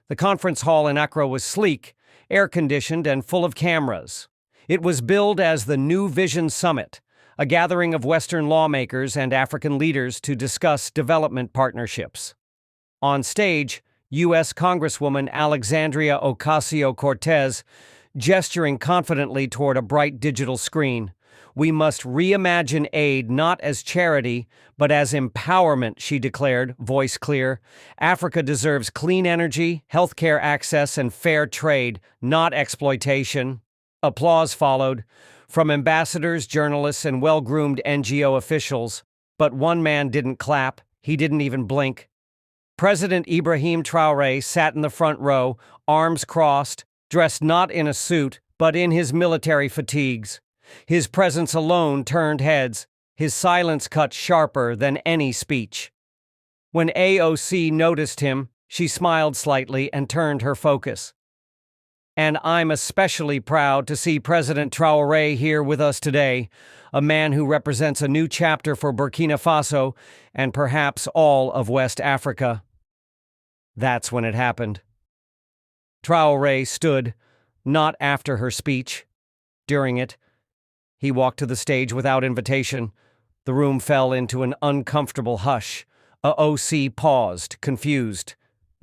The conference hall in Accra was sleek, air-conditioned, and full of cameras. It was billed as the New Vision Summit, a gathering of Western lawmakers and African leaders to discuss development partnerships. On stage, U.S. Congresswoman Alexandria Ocasio-Cortez, gesturing confidently toward a bright digital screen. "We must reimagine aid not as charity, but as empowerment," she declared, voice clear. "Africa deserves clean energy, healthcare access, and fair trade, not exploitation." Applause followed, from ambassadors, journalists, and well-groomed NGO officials. But one man didn't clap. He didn't even blink. President Ibrahim Traoré sat in the front row, arms crossed, dressed not in a suit, but in his military fatigues. His presence alone turned heads, his silence cut sharper than any speech. When AOC noticed him, she smiled slightly and turned her focus. "And I'm especially proud to see President Traoré here with us today, a man who represents a new chapter for Burkina Faso and perhaps all of West Africa." That's when it happened. Traoré stood, not after her speech. During it, he walked to the stage without invitation. The room fell into an uncomfortable hush. AOC paused, confused.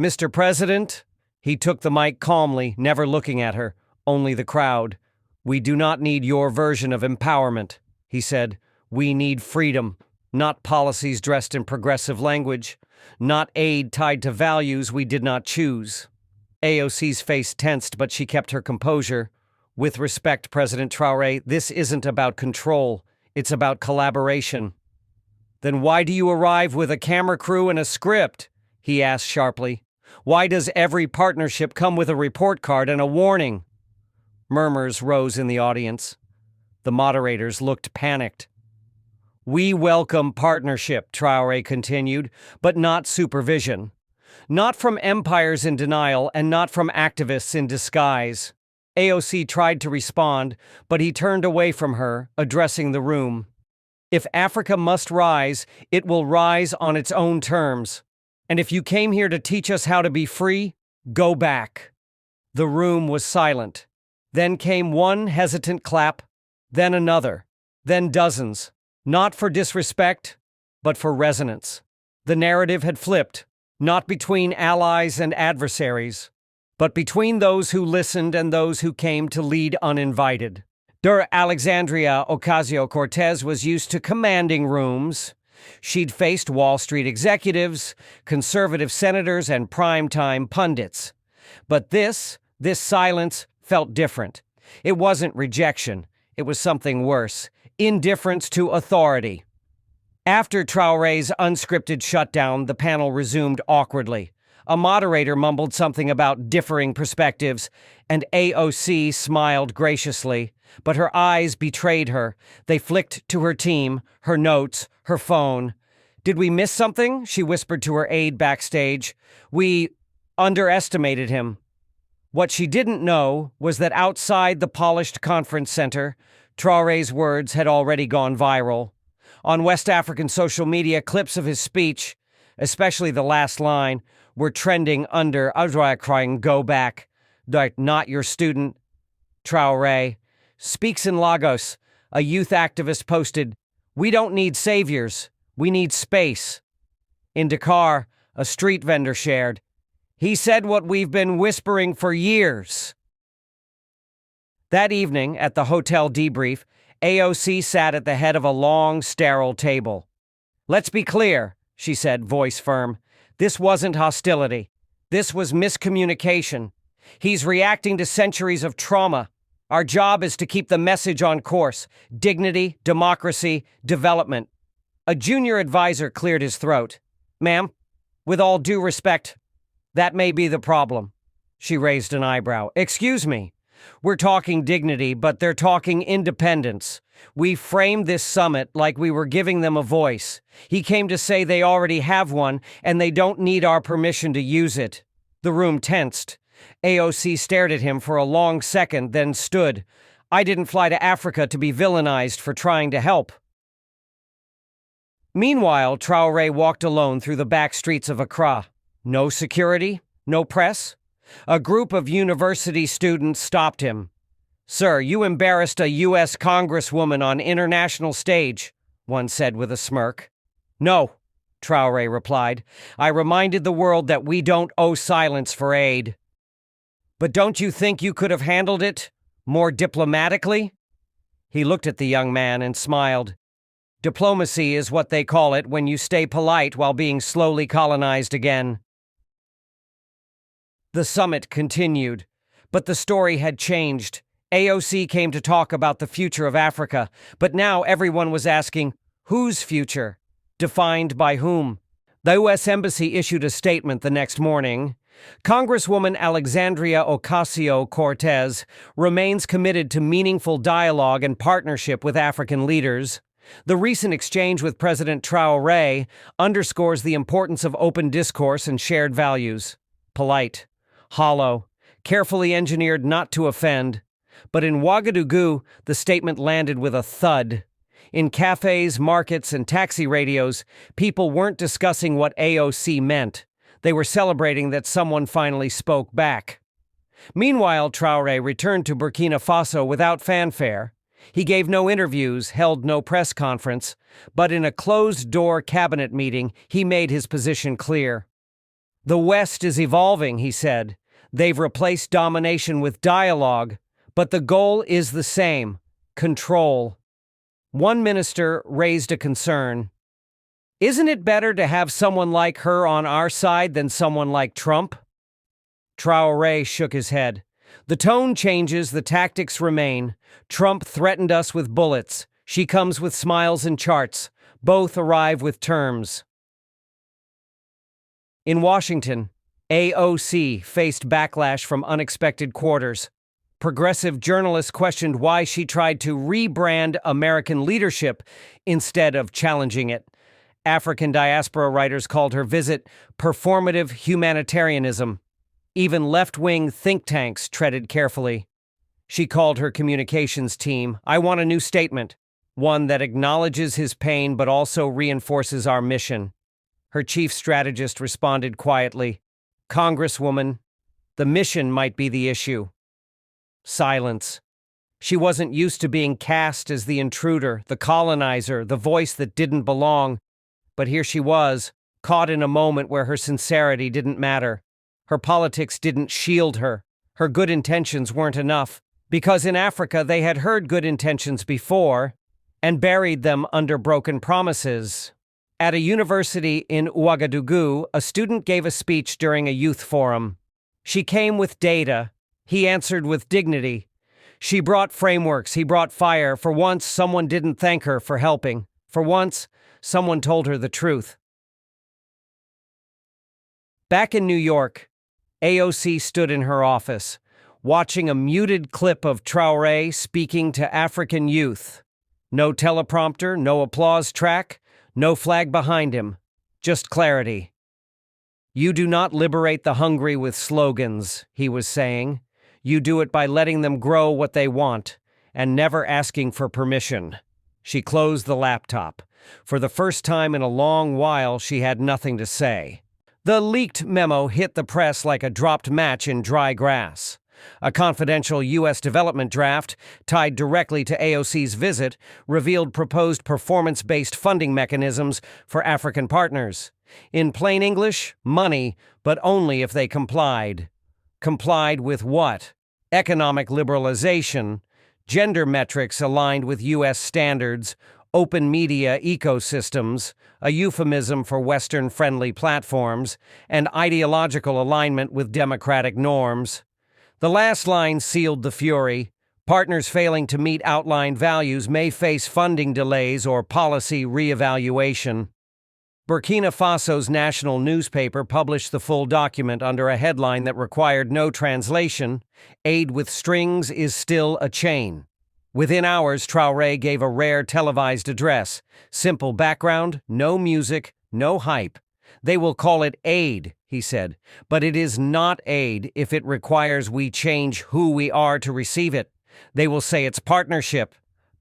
"Mr. President?" He took the mic calmly, never looking at her, only the crowd. "We do not need your version of empowerment," he said. "We need freedom, not policies dressed in progressive language, not aid tied to values we did not choose." AOC's face tensed, but she kept her composure. "With respect, President Traoré, this isn't about control. It's about collaboration." "Then why do you arrive with a camera crew and a script?" he asked sharply. "Why does every partnership come with a report card and a warning?" Murmurs rose in the audience. The moderators looked panicked. "We welcome partnership," Traoré continued, "but not supervision. Not from empires in denial and not from activists in disguise." AOC tried to respond, but he turned away from her, addressing the room. "If Africa must rise, it will rise on its own terms. And if you came here to teach us how to be free, go back." The room was silent. Then came one hesitant clap, then another, then dozens. Not for disrespect, but for resonance. The narrative had flipped, not between allies and adversaries, but between those who listened and those who came to lead uninvited. Alexandria Ocasio-Cortez was used to commanding rooms. She'd faced Wall Street executives, conservative senators, and primetime pundits. But this silence felt different. It wasn't rejection. It was something worse. Indifference to authority. After Traoré's unscripted shutdown, the panel resumed awkwardly. A moderator mumbled something about differing perspectives, and AOC smiled graciously, but her eyes betrayed her. They flicked to her team, her notes, her phone. "Did we miss something?" she whispered to her aide backstage. "We underestimated him." What she didn't know was that outside the polished conference center, Traoré's words had already gone viral. On West African social media, clips of his speech, especially the last line, were trending under crying, "Go back. Not your student." Traoré speaks in Lagos. A youth activist posted, "We don't need saviors. We need space." In Dakar, a street vendor shared, "He said what we've been whispering for years." That evening, at the hotel debrief, AOC sat at the head of a long, sterile table. "Let's be clear," she said, voice firm. "This wasn't hostility. This was miscommunication. He's reacting to centuries of trauma. Our job is to keep the message on course: dignity, democracy, development." A junior advisor cleared his throat. "Ma'am, with all due respect, that may be the problem." She raised an eyebrow. "Excuse me. We're talking dignity, but they're talking independence. We framed this summit like we were giving them a voice. He came to say they already have one, and they don't need our permission to use it." The room tensed. AOC stared at him for a long second, then stood. "I didn't fly to Africa to be villainized for trying to help." Meanwhile, Traoré walked alone through the back streets of Accra. No security, no press, A group of university students stopped him. "Sir, you embarrassed a U.S. Congresswoman on international stage," one said with a smirk. "No," Traoré replied. "I reminded the world that we don't owe silence for aid." "But don't you think you could have handled it more diplomatically?" He looked at the young man and smiled. "Diplomacy is what they call it when you stay polite while being slowly colonized again." The summit continued, but the story had changed. AOC came to talk about the future of Africa, but now everyone was asking, whose future? Defined by whom? The U.S. Embassy issued a statement the next morning. Congresswoman Alexandria Ocasio-Cortez remains committed to meaningful dialogue and partnership with African leaders. The recent exchange with President Traoré underscores the importance of open discourse and shared values. Polite, hollow, carefully engineered not to offend. But in Ouagadougou, the statement landed with a thud. In cafes, markets, and taxi radios, people weren't discussing what AOC meant. They were celebrating that someone finally spoke back. Meanwhile, Traoré returned to Burkina Faso without fanfare. He gave no interviews, held no press conference, but in a closed-door cabinet meeting, he made his position clear. "The West is evolving," he said. "They've replaced domination with dialogue, but the goal is the same: control." One minister raised a concern. "Isn't it better to have someone like her on our side than someone like Trump?" Traoré shook his head. "The tone changes, the tactics remain. Trump threatened us with bullets. She comes with smiles and charts. Both arrive with terms." In Washington, AOC faced backlash from unexpected quarters. Progressive journalists questioned why she tried to rebrand American leadership instead of challenging it. African diaspora writers called her visit performative humanitarianism. Even left-wing think tanks treaded carefully. She called her communications team, "I want a new statement, one that acknowledges his pain but also reinforces our mission." Her chief strategist responded quietly, "Congresswoman, the mission might be the issue." Silence. She wasn't used to being cast as the intruder, the colonizer, the voice that didn't belong. But here she was, caught in a moment where her sincerity didn't matter. Her politics didn't shield her. Her good intentions weren't enough, because in Africa they had heard good intentions before and buried them under broken promises. At a university in Ouagadougou, a student gave a speech during a youth forum. She came with data. He answered with dignity. She brought frameworks, he brought fire. For once, someone didn't thank her for helping. For once, someone told her the truth. Back in New York, AOC stood in her office, watching a muted clip of Traoré speaking to African youth. No teleprompter, no applause track, no flag behind him, just clarity. "You do not liberate the hungry with slogans," he was saying. "You do it by letting them grow what they want and never asking for permission." She closed the laptop. For the first time in a long while, she had nothing to say. The leaked memo hit the press like a dropped match in dry grass. A confidential U.S. development draft, tied directly to AOC's visit, revealed proposed performance-based funding mechanisms for African partners. In plain English, money, but only if they complied. Complied with what? Economic liberalization, gender metrics aligned with U.S. standards, open media ecosystems, a euphemism for Western-friendly platforms, and ideological alignment with democratic norms. The last line sealed the fury. Partners failing to meet outlined values may face funding delays or policy reevaluation. Burkina Faso's national newspaper published the full document under a headline that required no translation: "Aid with strings is still a chain." Within hours, Traoré gave a rare televised address. Simple background, no music, no hype. "They will call it aid," he said, "but it is not aid if it requires we change who we are to receive it. They will say it's partnership,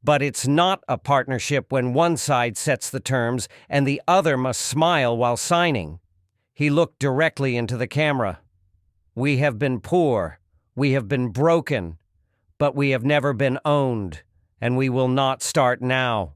but it's not a partnership when one side sets the terms and the other must smile while signing." He looked directly into the camera. We have been poor, we have been broken, but we have never been owned, and we will not start now.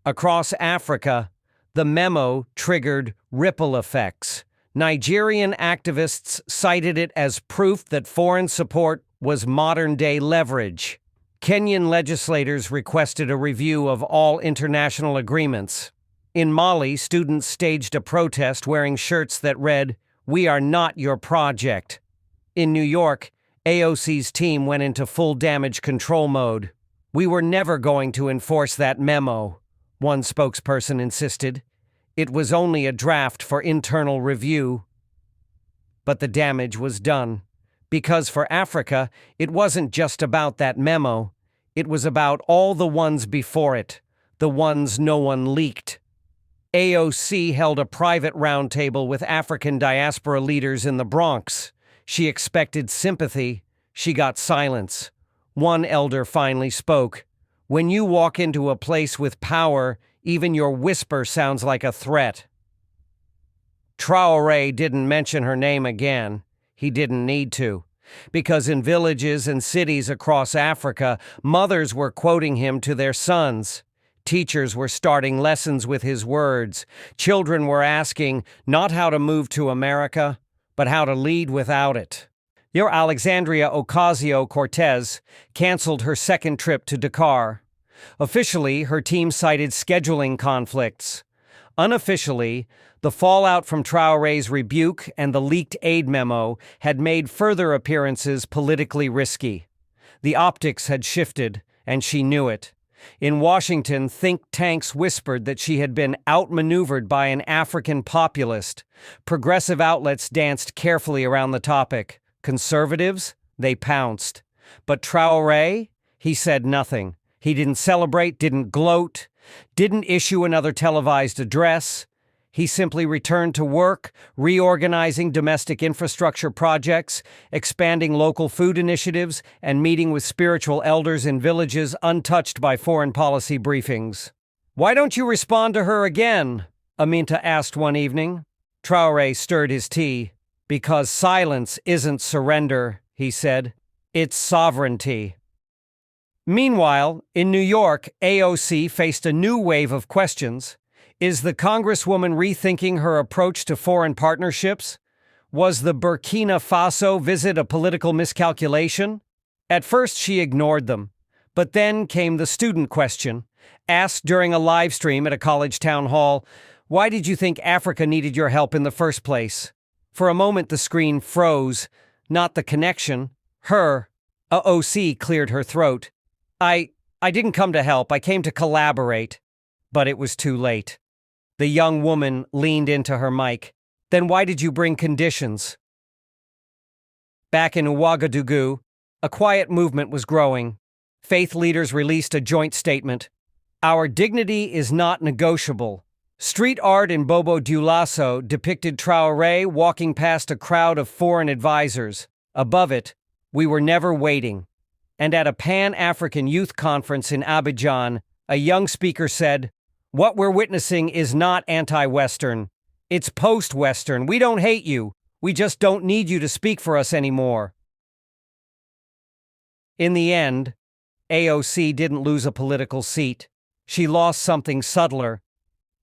Across Africa, the memo triggered ripple effects. Nigerian activists cited it as proof that foreign support was modern-day leverage. Kenyan legislators requested a review of all international agreements. In Mali, students staged a protest wearing shirts that read, "We are not your project." In New York, AOC's team went into full damage control mode. "We were never going to enforce that memo," one spokesperson insisted. "It was only a draft for internal review." But the damage was done. Because for Africa, it wasn't just about that memo. It was about all the ones before it, the ones no one leaked. AOC held a private roundtable with African diaspora leaders in the Bronx. She expected sympathy. She got silence. One elder finally spoke. "When you walk into a place with power, even your whisper sounds like a threat." Traoré didn't mention her name again. He didn't need to. Because in villages and cities across Africa, mothers were quoting him to their sons. Teachers were starting lessons with his words. Children were asking not how to move to America, but how to lead without it. Your Alexandria Ocasio-Cortez canceled her second trip to Dakar. Officially, her team cited scheduling conflicts. Unofficially, the fallout from Traoré's rebuke and the leaked aid memo had made further appearances politically risky. The optics had shifted, and she knew it. In Washington, think tanks whispered that she had been outmaneuvered by an African populist. Progressive outlets danced carefully around the topic. Conservatives, they pounced. But Traoré, he said nothing. He didn't celebrate, didn't gloat, didn't issue another televised address. He simply returned to work, reorganizing domestic infrastructure projects, expanding local food initiatives, and meeting with spiritual elders in villages untouched by foreign policy briefings. "Why don't you respond to her again?" Aminta asked one evening. Traoré stirred his tea. "Because silence isn't surrender," he said. "It's sovereignty." Meanwhile, in New York, AOC faced a new wave of questions. Is the Congresswoman rethinking her approach to foreign partnerships? Was the Burkina Faso visit a political miscalculation? At first, she ignored them. But then came the student question, asked during a live stream at a college town hall, "Why did you think Africa needed your help in the first place?" For a moment, the screen froze. Not the connection. Her. AOC cleared her throat. I didn't come to help. I came to collaborate." But it was too late. The young woman leaned into her mic. "Then why did you bring conditions?" Back in Ouagadougou, a quiet movement was growing. Faith leaders released a joint statement. "Our dignity is not negotiable." Street art in Bobo Dioulasso depicted Traoré walking past a crowd of foreign advisors. Above it, "We were never waiting." And at a Pan-African youth conference in Abidjan, a young speaker said, "What we're witnessing is not anti-Western. It's post-Western. We don't hate you. We just don't need you to speak for us anymore." In the end, AOC didn't lose a political seat. She lost something subtler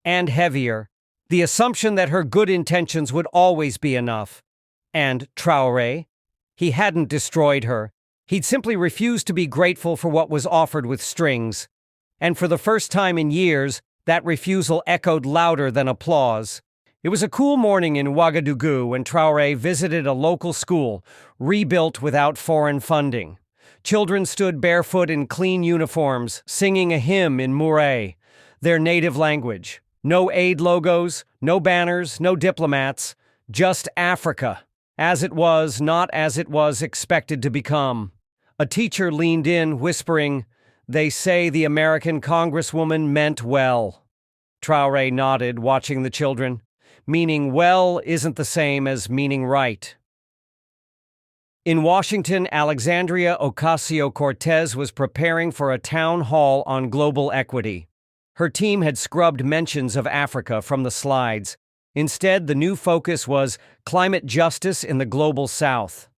and heavier, the assumption that her good intentions would always be enough. And Traoré? He hadn't destroyed her. He'd simply refused to be grateful for what was offered with strings. And for the first time in years, that refusal echoed louder than applause. It was a cool morning in Ouagadougou when Traoré visited a local school, rebuilt without foreign funding. Children stood barefoot in clean uniforms, singing a hymn in Mouré, their native language. No aid logos, no banners, no diplomats, just Africa. As it was, not as it was expected to become. A teacher leaned in, whispering, "They say the American Congresswoman meant well." Traoré nodded, watching the children. Meaning well isn't the same as meaning right. In Washington, Alexandria Ocasio-Cortez was preparing for a town hall on global equity. Her team had scrubbed mentions of Africa from the slides. Instead, the new focus was climate justice in the global south.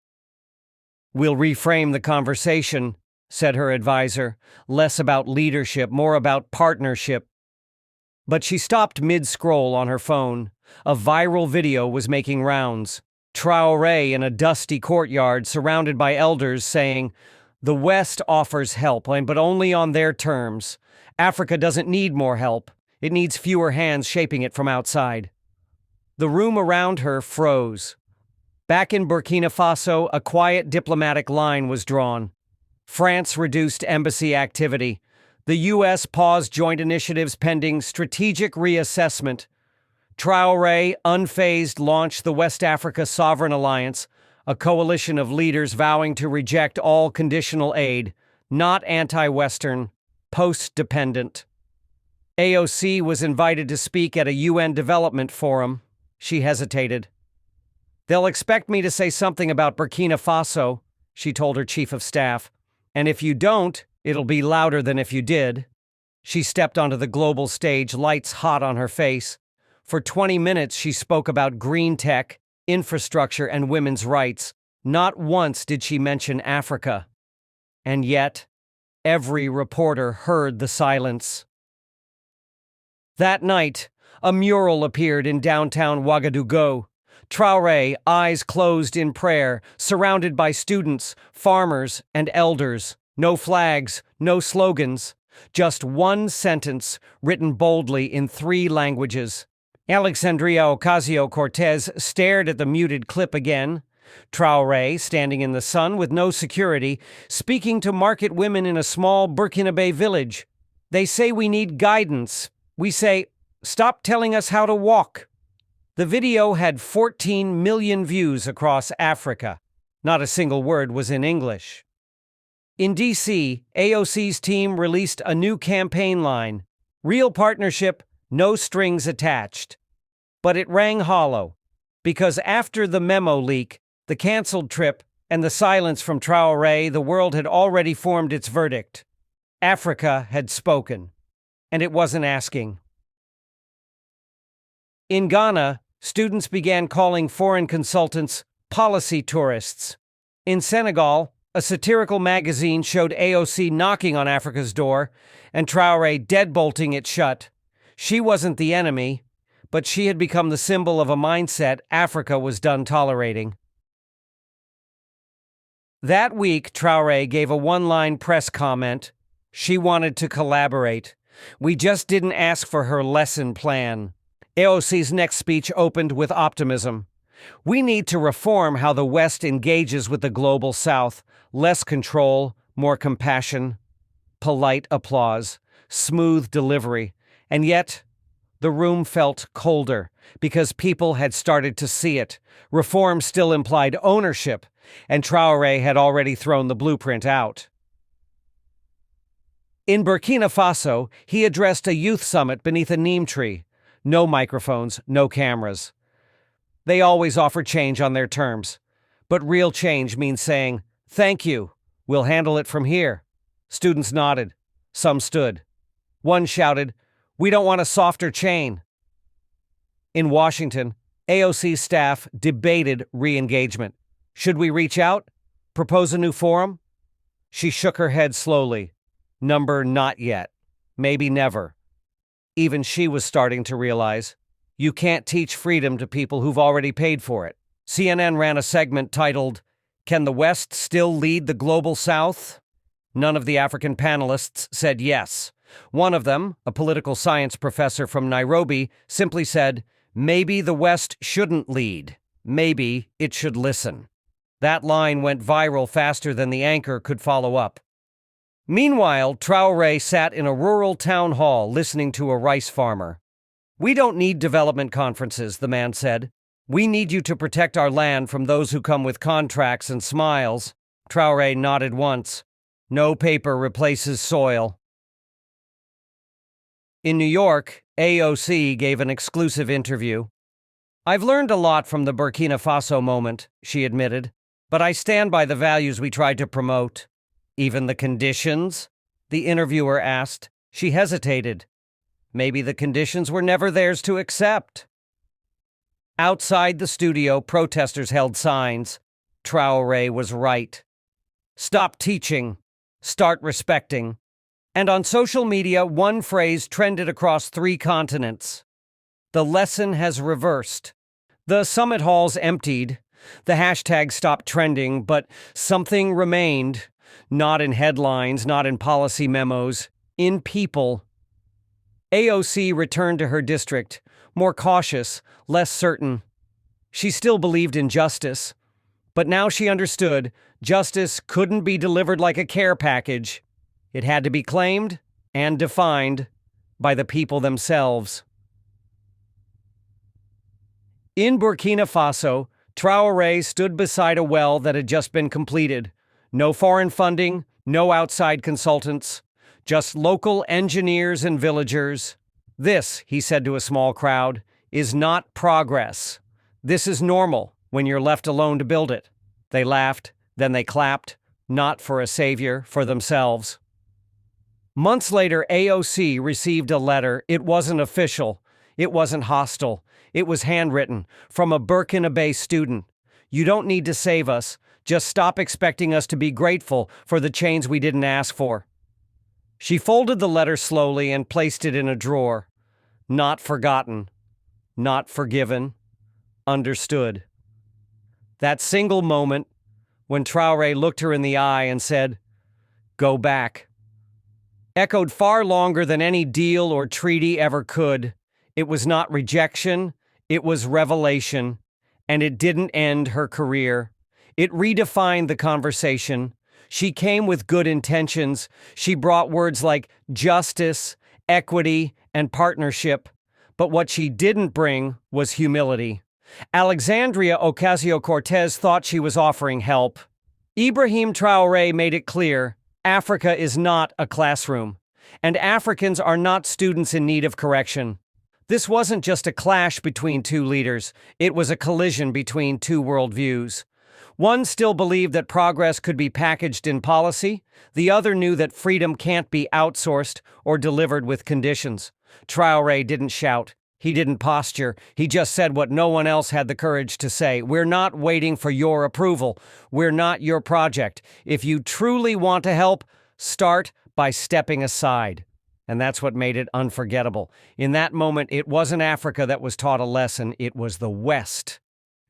"We'll reframe the conversation," said her advisor. "Less about leadership, more about partnership." But she stopped mid-scroll on her phone. A viral video was making rounds. Traoré in a dusty courtyard surrounded by elders saying, "The West offers help, but only on their terms. Africa doesn't need more help. It needs fewer hands shaping it from outside." The room around her froze. Back in Burkina Faso, a quiet diplomatic line was drawn. France reduced embassy activity. The U.S. paused joint initiatives pending strategic reassessment. Traoré, unfazed, launched the West Africa Sovereign Alliance, a coalition of leaders vowing to reject all conditional aid, not anti-Western, post-dependent. AOC was invited to speak at a UN development forum. She hesitated. "They'll expect me to say something about Burkina Faso," she told her chief of staff. "And if you don't, it'll be louder than if you did." She stepped onto the global stage, lights hot on her face. For 20 minutes, she spoke about green tech, infrastructure, and women's rights. Not once did she mention Africa. And yet, every reporter heard the silence. That night, a mural appeared in downtown Ouagadougou. Traoré, eyes closed in prayer, surrounded by students, farmers, and elders. No flags, no slogans, just one sentence written boldly in 3 languages. Alexandria Ocasio-Cortez stared at the muted clip again. Traoré, standing in the sun with no security, speaking to market women in a small Burkinabe village. "They say we need guidance. We say, stop telling us how to walk." The video had 14 million views across Africa. Not a single word was in English. In D.C., AOC's team released a new campaign line: "Real partnership, no strings attached." But it rang hollow, because after the memo leak, the canceled trip, and the silence from Traoré, the world had already formed its verdict. Africa had spoken, and it wasn't asking. In Ghana, students began calling foreign consultants policy tourists. In Senegal, a satirical magazine showed AOC knocking on Africa's door and Traoré deadbolting it shut. She wasn't the enemy, but she had become the symbol of a mindset Africa was done tolerating. That week, Traoré gave a one-line press comment. She wanted to collaborate. "We just didn't ask for her lesson plan." AOC's next speech opened with optimism. "We need to reform how the West engages with the global South. Less control, more compassion." Polite applause, smooth delivery. And yet, the room felt colder because people had started to see it. Reform still implied ownership, and Traoré had already thrown the blueprint out. In Burkina Faso, he addressed a youth summit beneath a neem tree. No microphones, no cameras. They always offer change on their terms. But real change means saying, "Thank you, we'll handle it from here." Students nodded. Some stood. One shouted, "We don't want a softer chain." In Washington, AOC staff debated re-engagement. Should we reach out? Propose a new forum? She shook her head slowly. Number not yet. Maybe never. Even she was starting to realize, you can't teach freedom to people who've already paid for it. CNN ran a segment titled, "Can the West Still Lead the Global South?" None of the African panelists said yes. One of them, a political science professor from Nairobi, simply said, "Maybe the West shouldn't lead. Maybe it should listen." That line went viral faster than the anchor could follow up. Meanwhile, Traoré sat in a rural town hall listening to a rice farmer. "We don't need development conferences," the man said. "We need you to protect our land from those who come with contracts and smiles." Traoré nodded once. No paper replaces soil. In New York, AOC gave an exclusive interview. "I've learned a lot from the Burkina Faso moment," she admitted, "but I stand by the values we tried to promote." "Even the conditions?" the interviewer asked. She hesitated. Maybe the conditions were never theirs to accept. Outside the studio, protesters held signs. Traoré was right. Stop teaching. Start respecting. And on social media, one phrase trended across 3 continents. The lesson has reversed. The summit halls emptied. The hashtag stopped trending, but something remained. Not in headlines, not in policy memos, in people. AOC returned to her district, more cautious, less certain. She still believed in justice, but now she understood justice couldn't be delivered like a care package. It had to be claimed and defined by the people themselves. In Burkina Faso, Traoré stood beside a well that had just been completed. No foreign funding, no outside consultants, just local engineers and villagers. This, he said to a small crowd, is not progress. This is normal when you're left alone to build it. They laughed, then they clapped, not for a savior, for themselves. Months later, AOC received a letter. It wasn't official. It wasn't hostile. It was handwritten from a Burkina Faso student. You don't need to save us. Just stop expecting us to be grateful for the change we didn't ask for. She folded the letter slowly and placed it in a drawer. Not forgotten. Not forgiven. Understood. That single moment, when Traoré looked her in the eye and said, "Go back," echoed far longer than any deal or treaty ever could. It was not rejection, it was revelation, and it didn't end her career. It redefined the conversation. She came with good intentions. She brought words like justice, equity, and partnership. But what she didn't bring was humility. Alexandria Ocasio-Cortez thought she was offering help. Ibrahim Traoré made it clear, Africa is not a classroom, and Africans are not students in need of correction. This wasn't just a clash between 2 leaders, it was a collision between 2 worldviews. One still believed that progress could be packaged in policy, the other knew that freedom can't be outsourced or delivered with conditions. Traoré didn't shout. He didn't posture. He just said what no one else had the courage to say. We're not waiting for your approval. We're not your project. If you truly want to help, start by stepping aside. And that's what made it unforgettable. In that moment, it wasn't Africa that was taught a lesson. It was the West.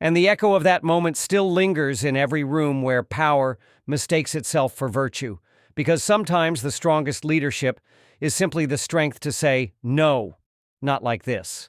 And the echo of that moment still lingers in every room where power mistakes itself for virtue. Because sometimes the strongest leadership is simply the strength to say, no, not like this.